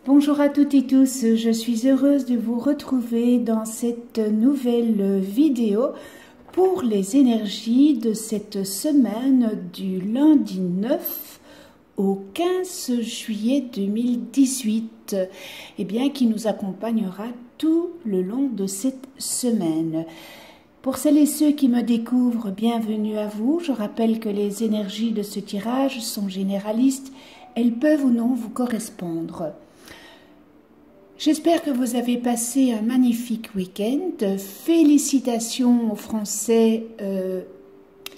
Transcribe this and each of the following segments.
Bonjour à toutes et tous, je suis heureuse de vous retrouver dans cette nouvelle vidéo pour les énergies de cette semaine du lundi 9 au 15 juillet 2018, qui nous accompagnera tout le long de cette semaine. Pour celles et ceux qui me découvrent, bienvenue à vous. Je rappelle que les énergies de ce tirage sont généralistes, elles peuvent ou non vous correspondre. J'espère que vous avez passé un magnifique week-end. Félicitations aux Français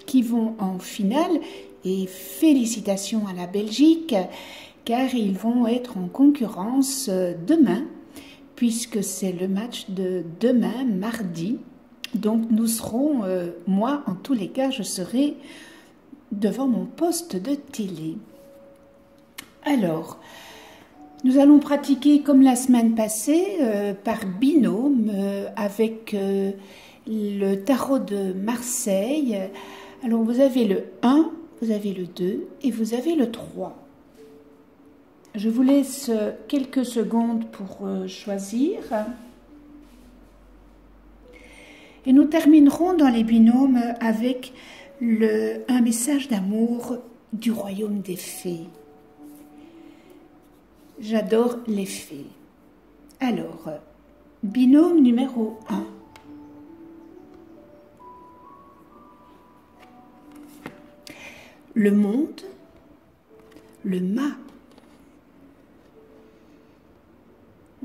qui vont en finale et félicitations à la Belgique car ils vont être en concurrence demain puisque c'est le match de demain, mardi. Donc nous serons, moi en tous les cas, je serai devant mon poste de télé. Alors, nous allons pratiquer comme la semaine passée, par binôme, avec le tarot de Marseille. Alors vous avez le 1, vous avez le 2 et vous avez le 3. Je vous laisse quelques secondes pour choisir. Et nous terminerons dans les binômes avec un message d'amour du royaume des fées. J'adore les fées. Alors, binôme numéro 1. Le monde, le mât.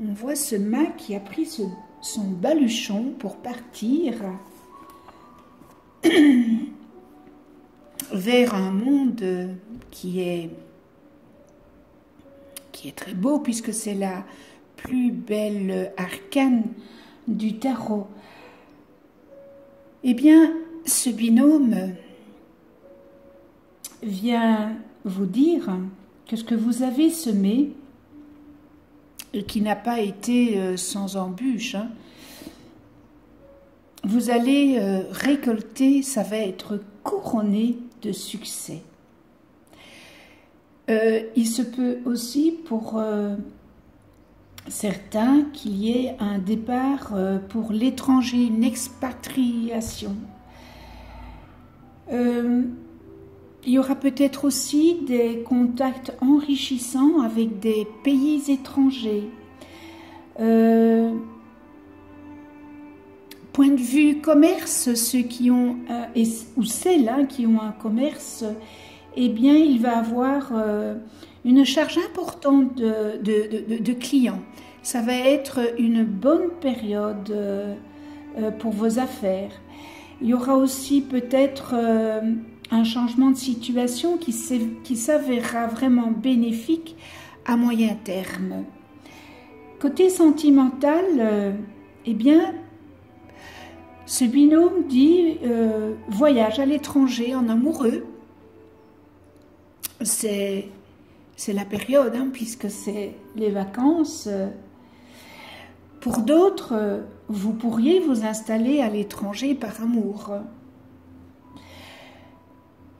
On voit ce mât qui a pris son baluchon pour partir vers un monde qui est très beau puisque c'est la plus belle arcane du tarot. Eh bien, ce binôme vient vous dire que ce que vous avez semé et qui n'a pas été sans embûche, vous allez récolter, ça va être couronné de succès. Il se peut aussi pour certains qu'il y ait un départ pour l'étranger, une expatriation. Il y aura peut-être aussi des contacts enrichissants avec des pays étrangers. Point de vue commerce, ceux qui ont, ou celles qui ont un commerce, eh bien, il va avoir une charge importante de clients. Ça va être une bonne période pour vos affaires. Il y aura aussi peut-être un changement de situation qui s'avérera vraiment bénéfique à moyen terme. Côté sentimental, eh bien, ce binôme dit voyage à l'étranger en amoureux. C'est la période, puisque c'est les vacances. Pour d'autres, vous pourriez vous installer à l'étranger par amour.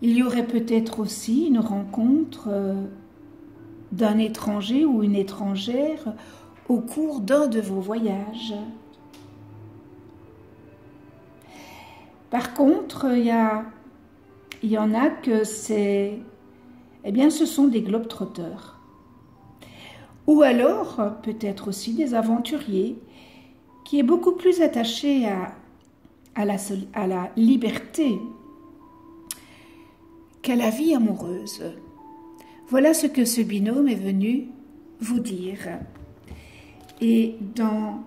Il y aurait peut-être aussi une rencontre d'un étranger ou une étrangère au cours d'un de vos voyages. Par contre, il y en a que ce sont des globetrotters. Ou alors, peut-être aussi des aventuriers, qui est beaucoup plus attaché à la liberté qu'à la vie amoureuse. Voilà ce que ce binôme est venu vous dire. Et dans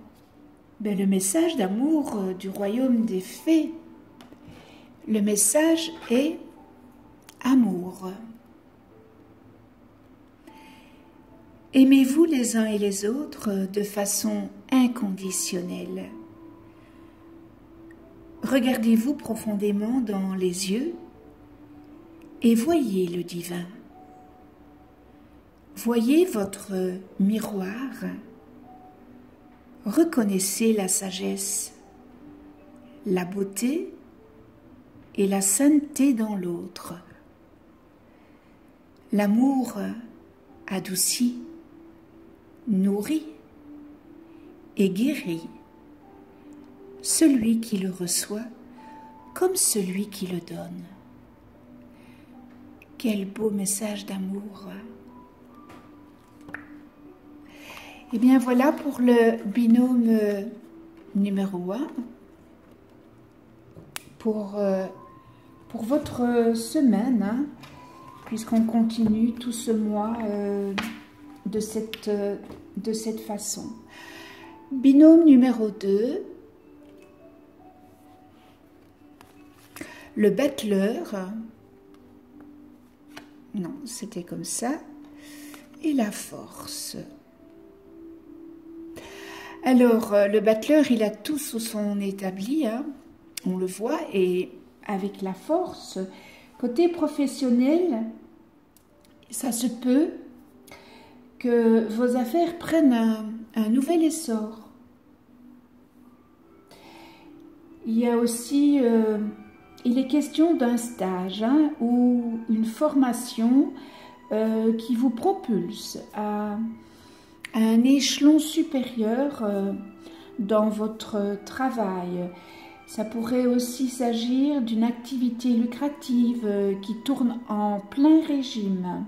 le message d'amour du royaume des fées, le message est amour. Aimez-vous les uns et les autres de façon inconditionnelle. Regardez-vous profondément dans les yeux et voyez le divin. Voyez votre miroir. Reconnaissez la sagesse, la beauté et la sainteté dans l'autre. L'amour adoucit, nourrit et guérit celui qui le reçoit comme celui qui le donne. Quel beau message d'amour! Eh bien voilà pour le binôme numéro 1, pour votre semaine, hein, puisqu'on continue tout ce mois de cette façon. Binôme numéro 2, le battleur, non, c'était comme ça, et la force. Alors, le battleur, il a tout sous son établi, hein, on le voit, et avec la force, côté professionnel, ça se peut que vos affaires prennent un nouvel essor. Il y a aussi, il est question d'un stage, hein, ou une formation qui vous propulse à un échelon supérieur dans votre travail. Ça pourrait aussi s'agir d'une activité lucrative qui tourne en plein régime.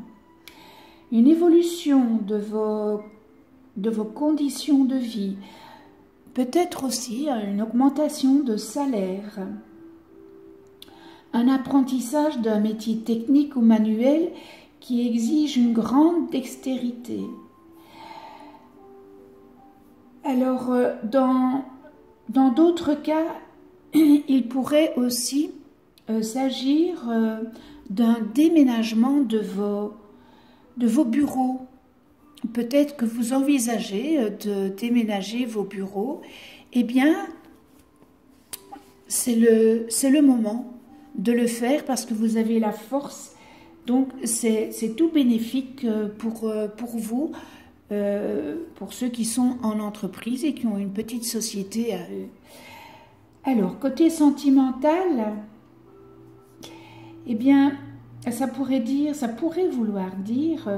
Une évolution de vos conditions de vie. Peut-être aussi une augmentation de salaire. Un apprentissage d'un métier technique ou manuel qui exige une grande dextérité. Alors, dans d'autres cas, il pourrait aussi s'agir d'un déménagement de vos bureaux. Peut-être que vous envisagez de déménager vos bureaux. Eh bien, c'est le moment de le faire parce que vous avez la force. Donc, c'est tout bénéfique pour vous. Pour ceux qui sont en entreprise et qui ont une petite société à eux. Alors, côté sentimental, eh bien, ça pourrait vouloir dire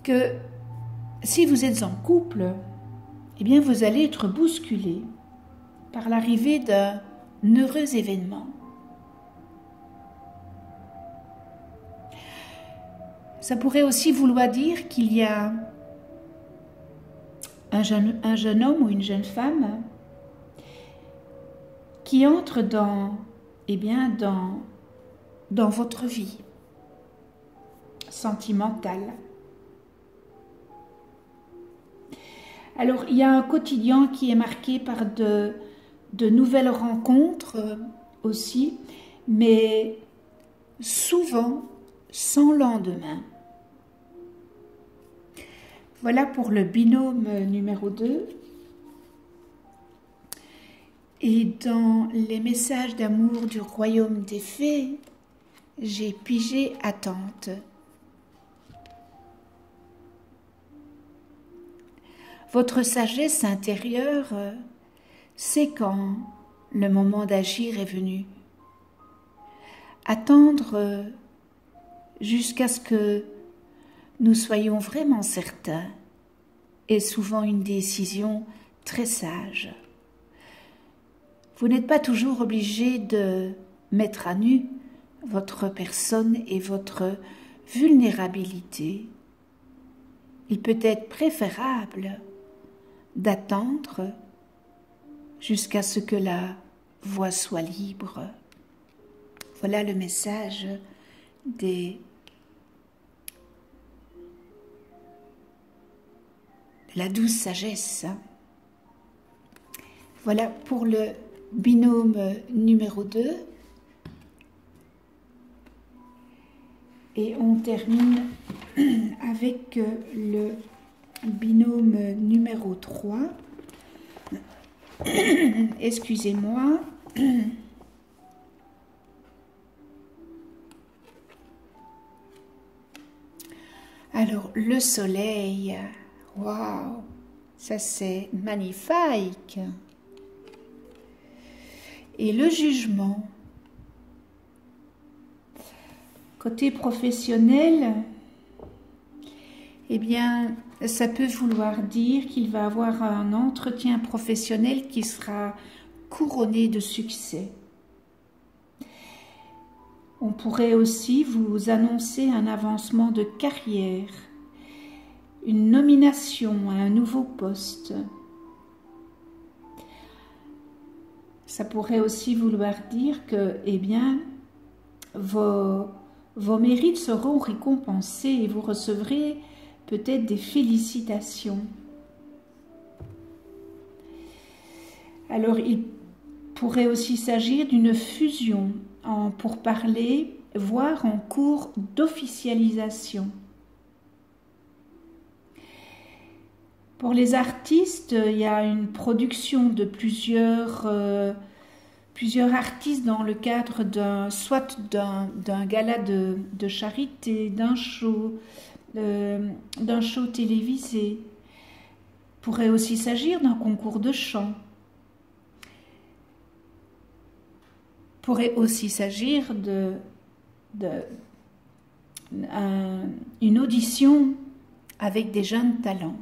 que si vous êtes en couple, eh bien, vous allez être bousculé par l'arrivée d'un heureux événement. Ça pourrait aussi vouloir dire qu'il y a un jeune homme ou une jeune femme qui entre dans votre vie sentimentale. Alors, il y a un quotidien qui est marqué par de nouvelles rencontres aussi, mais souvent sans lendemain. Voilà pour le binôme numéro 2. Et dans les messages d'amour du royaume des fées, j'ai pigé attente. Votre sagesse intérieure sait quand le moment d'agir est venu. Attendre jusqu'à ce que nous soyons vraiment certains est souvent une décision très sage. Vous n'êtes pas toujours obligé de mettre à nu votre personne et votre vulnérabilité. Il peut être préférable d'attendre jusqu'à ce que la voie soit libre. Voilà le message de la douce sagesse. Voilà pour le binôme numéro 2. Et on termine avec le binôme numéro 3. Excusez-moi. Alors, le soleil, waouh, ça c'est magnifique. Et le jugement. Côté professionnel, eh bien, ça peut vouloir dire qu'il va avoir un entretien professionnel qui sera couronné de succès. On pourrait aussi vous annoncer un avancement de carrière, une nomination à un nouveau poste. Ça pourrait aussi vouloir dire que, eh bien, vos mérites seront récompensés et vous recevrez peut-être des félicitations. Alors, il pourrait aussi s'agir d'une fusion en pourparlers, voire en cours d'officialisation. Pour les artistes, il y a une production de plusieurs artistes dans le cadre soit d'un gala de charité, d'un show télévisé. Il pourrait aussi s'agir d'un concours de chant. Il pourrait aussi s'agir d'une audition avec des jeunes talents.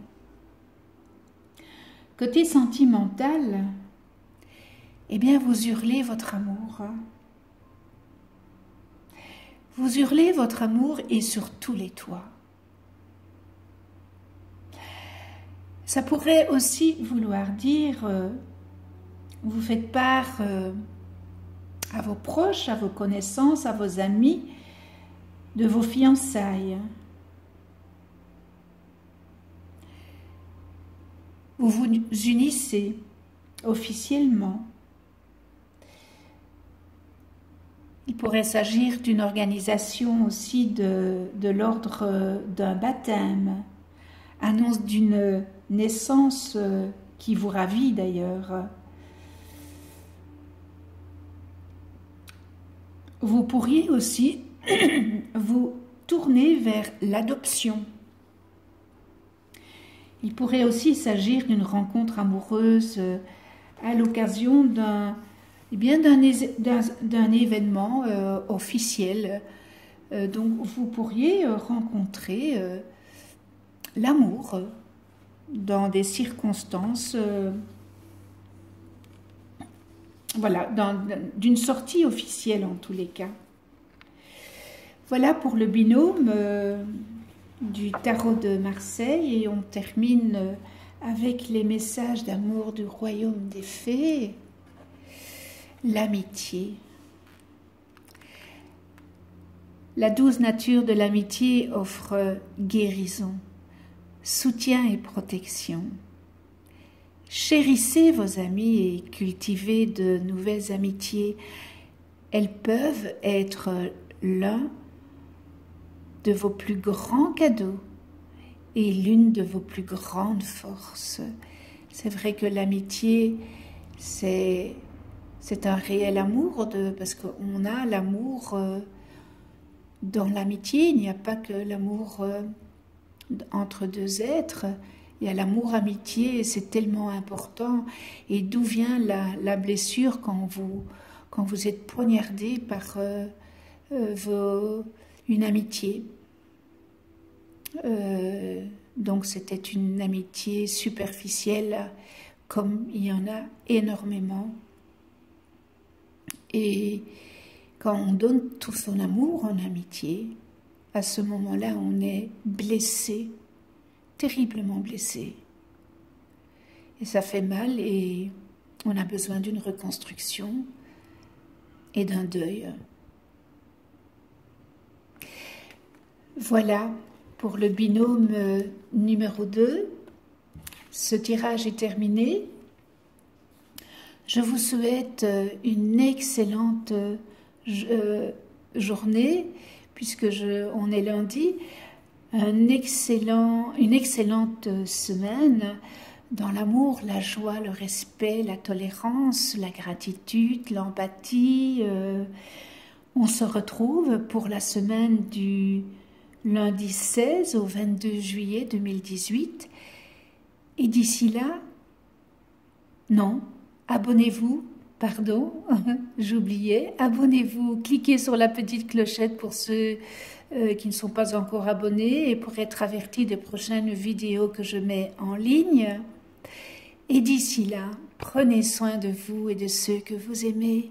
Côté sentimental, eh bien, vous hurlez votre amour. Vous hurlez votre amour et sur tous les toits. Ça pourrait aussi vouloir dire, vous faites part à vos proches, à vos connaissances, à vos amis, de vos fiançailles. Vous vous unissez officiellement. Il pourrait s'agir d'une organisation aussi de l'ordre d'un baptême, annonce d'une naissance qui vous ravit d'ailleurs. Vous pourriez aussi vous tourner vers l'adoption. Il pourrait aussi s'agir d'une rencontre amoureuse à l'occasion d'un événement officiel. Donc vous pourriez rencontrer l'amour dans des circonstances, voilà, d'une sortie officielle en tous les cas. Voilà pour le binôme du tarot de Marseille et on termine avec les messages d'amour du royaume des fées. L'amitié. La douce nature de l'amitié offre guérison, soutien et protection. Chérissez vos amis et cultivez de nouvelles amitiés. Elles peuvent être l'un de vos plus grands cadeaux et l'une de vos plus grandes forces. C'est vrai que l'amitié, c'est un réel amour, parce qu'on a l'amour dans l'amitié. Il n'y a pas que l'amour entre deux êtres, il y a l'amour amitié, et c'est tellement important. Et d'où vient la blessure quand vous êtes poignardé par une amitié. Donc c'était une amitié superficielle, comme il y en a énormément. Et quand on donne tout son amour en amitié, à ce moment-là, on est blessé, terriblement blessé. Et ça fait mal et on a besoin d'une reconstruction et d'un deuil. Voilà pour le binôme numéro 2. Ce tirage est terminé. Je vous souhaite une excellente journée, puisque on est lundi, une excellente semaine dans l'amour, la joie, le respect, la tolérance, la gratitude, l'empathie. On se retrouve pour la semaine du lundi 16 au 22 juillet 2018. Et d'ici là, non, abonnez-vous, pardon, j'oubliais, abonnez-vous, cliquez sur la petite clochette pour ceux qui ne sont pas encore abonnés et pour être avertis des prochaines vidéos que je mets en ligne. Et d'ici là, prenez soin de vous et de ceux que vous aimez.